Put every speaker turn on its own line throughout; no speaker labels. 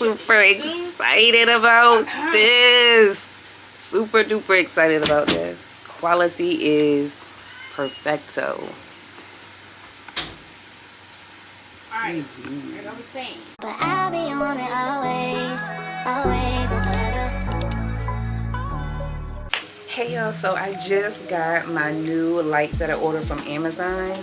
super excited about this. Super duper excited about this. Quality is perfecto.
Alright, here's what we think.
But I'll be on it always, always and forever.
Hey y'all, so I just got my new lights that I ordered from Amazon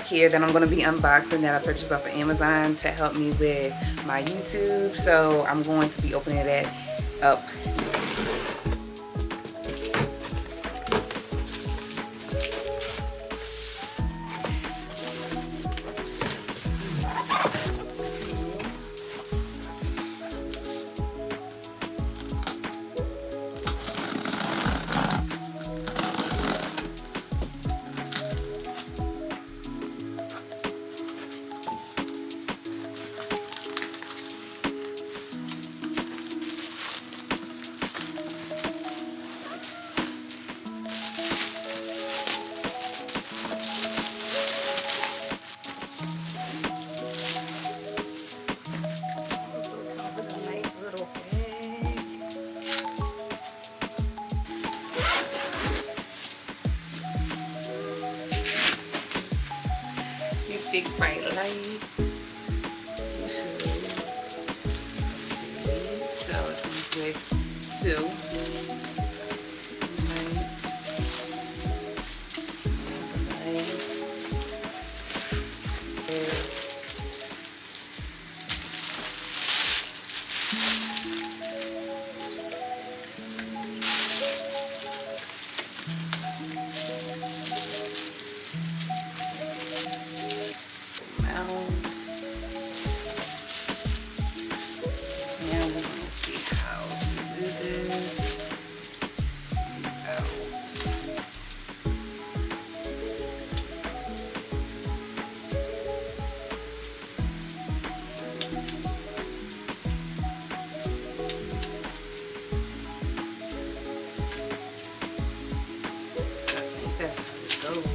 here that I'm going to be unboxing, that I purchased off of Amazon to help me with my YouTube. So I'm going to be opening that up. Big bright lights. So it comes with two lights. That's how it goes.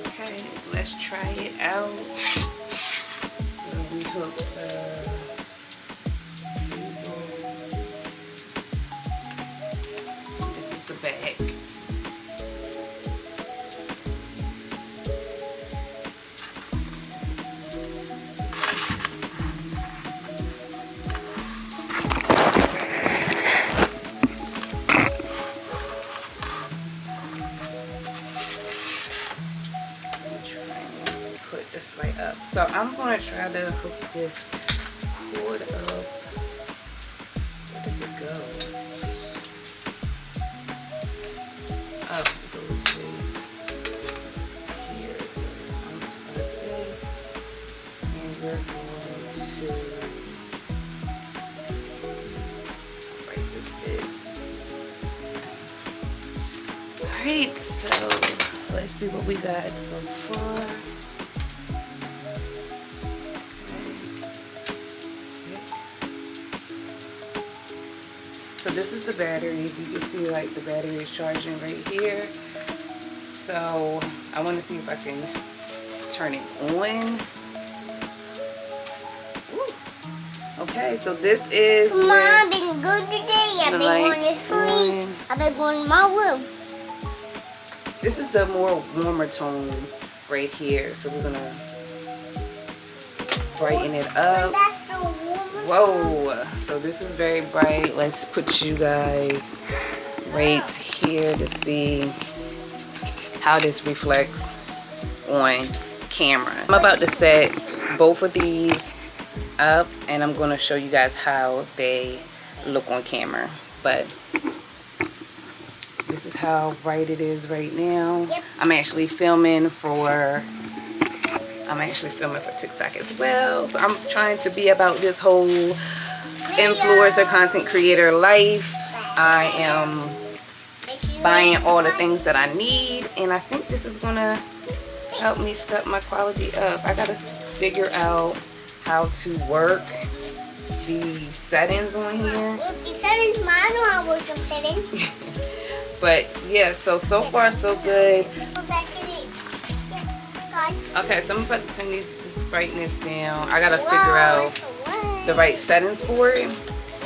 Okay, let's try it out. We hook the cable. This is the back. Put this light up. So I'm going to try to hook this cord up. Where does it go? Oh, it goes right here. So let's unplug this. And we're going to write this in. Alright, so let's see what we got so far. So this is the battery. You can see like the battery is charging right here. So I want to see if I can turn it on. Woo. Okay, so this is
Mom, I've been good today. I've been going to sleep. I've been going to my room.
This is the more warmer tone right here. So we're gonna brighten it up. Whoa, so this is very bright. Let's put you guys right here to see how this reflects on camera. I'm about to set both of these up and I'm going to show you guys how they look on camera. But this is how bright it is right now. I'm actually filming for TikTok as well. So I'm trying to be about this whole influencer, content creator life. I am buying all the things that I need, and I think this is gonna help me step my quality up. I gotta figure out how to work the settings on here.
The settings, I know how to work the settings.
But yeah, so far so good.
Yeah,
Okay, so I'm about to turn this brightness down. I gotta figure out the right settings for it.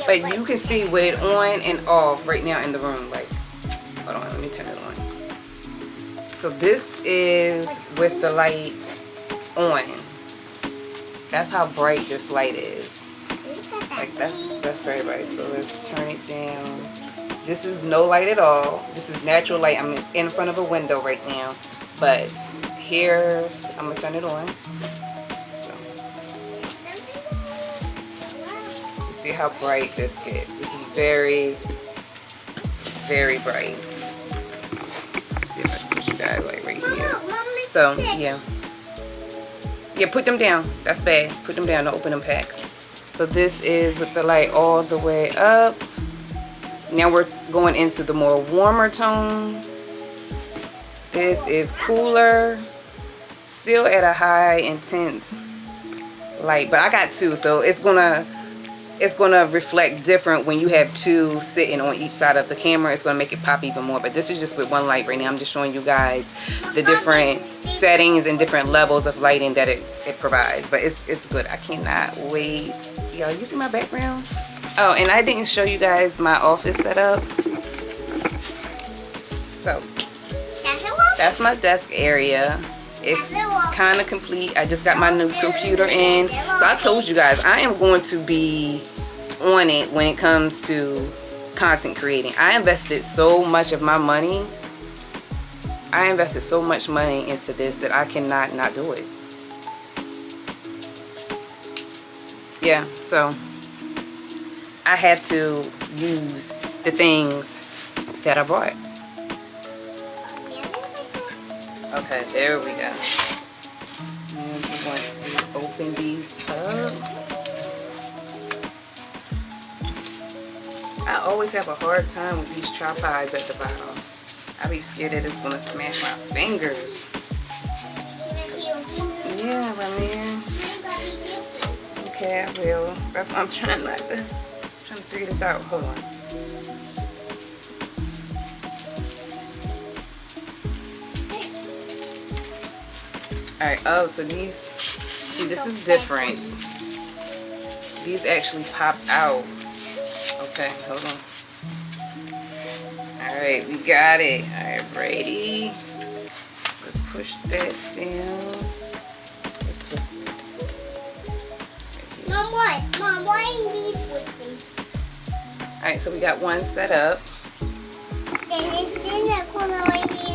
But you can see with it on and off right now in the room. Like, hold on, let me turn it on. So this is with the light on. That's how bright this light is. Like that's very bright. So let's turn it down. This is no light at all. This is natural light. I'm in front of a window right now. But here, I'm gonna turn it on. So, you see how bright this gets. This is very, very bright. Let's see if I can put you guys like right here. So yeah. Yeah, put them down. That's bad. Put them down. Don't open them packs. So this is with the light all the way up. Now we're going into the more warmer tone. This is cooler. Still at a high intense light, but I got two, so it's gonna reflect different when you have two sitting on each side of the camera. It's gonna make it pop even more. But this is just with one light right now. I'm just showing you guys the different settings and different levels of lighting that it provides. But it's good. I cannot wait. Y'all, you see my background? Oh, and I didn't show you guys my office setup. So that's my desk area. It's kind of complete. I just got my new computer in. So I told you guys, I am going to be on it when it comes to content creating. I invested so much of my money. I invested so much money into this that I cannot not do it. Yeah, so I have to use the things that I bought. Okay, there we go. And we want to open these up. I always have a hard time with these tripods at the bottom. I be scared that it's gonna smash my fingers. Yeah, my man. Okay, I will. That's what I'm trying to figure this out. Hold on. Alright, oh, so these, see, this is different. These actually pop out. Okay, hold on. Alright, we got it. Alright, ready. Let's push that down. Let's twist this. Right.
Mom, what? Mom, why ain't these twisting?
Alright, so we got one set up.
Then it's in that corner right here.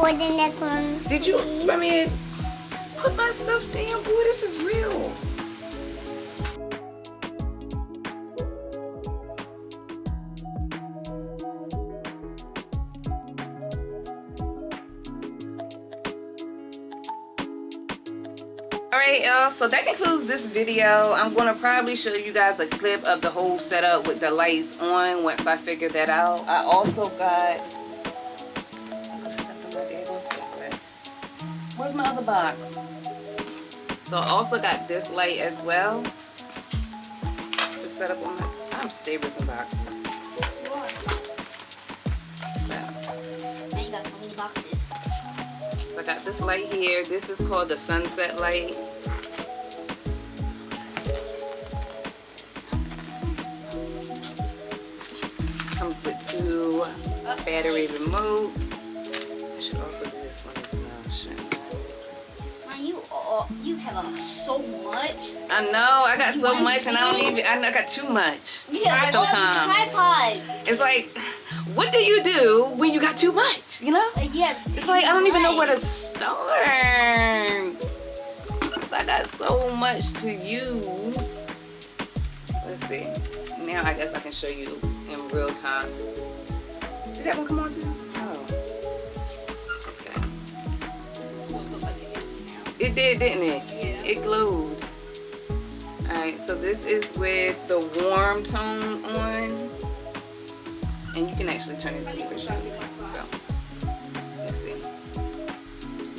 In that corner.
Did you, I mean, put my stuff down, boy, this is real. Alright, y'all, so that concludes this video. I'm going to probably show you guys a clip of the whole setup with the lights on once I figure that out. I also got, where's my other box? So I also got this light as well to set up on my, I'm stable with boxes.
Yes, you are. Man, you got so many boxes.
So I got this light here. This is called the sunset light. Comes with two battery remotes. I should also do this one as well.
You have so much.
I know, I got so much and I got too much.
Yeah,
sometimes.
Tripods.
It's like, what do you do when you got too much, you know?
Yeah.
It's like, I don't even know where to start. I got so much to use. Let's see. Now I guess I can show you in real time. Did that one come on too? Oh. Okay. It did, didn't it?
Yeah.
It glowed. Alright, so this is with the warm tone on. And you can actually turn it to the original. So, let's see.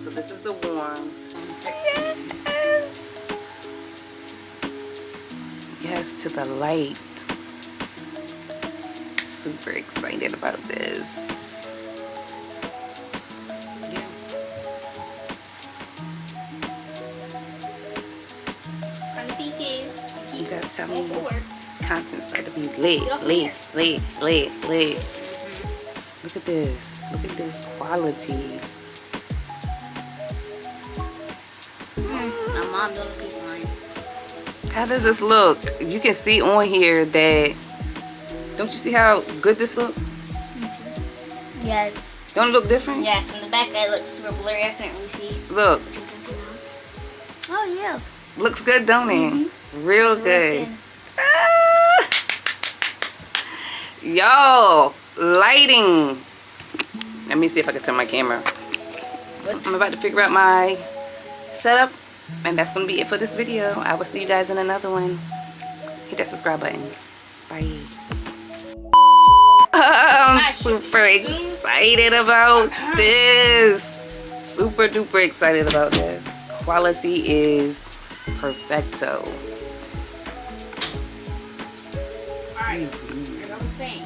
So this is the warm. Yes, to the light. Super excited about this. Yeah. You guys tell me content started to be lit. Look at this. Look at this quality.
My mom don't look piece mine.
How does this look? You can see on here that, don't you see how good this looks?
Yes.
Don't it look different?
Yes, from the back it looks super blurry. I couldn't really see.
Look.
Oh yeah.
Looks good, don't it? Real good. Yo, lighting. Let me see if I can turn my camera. I'm about to figure out my setup, and that's gonna be it for this video. I will see you guys in another one. Hit that subscribe button. Bye. I'm super excited about this. Super duper excited about this. Quality is perfecto.
Alright, here's the thing.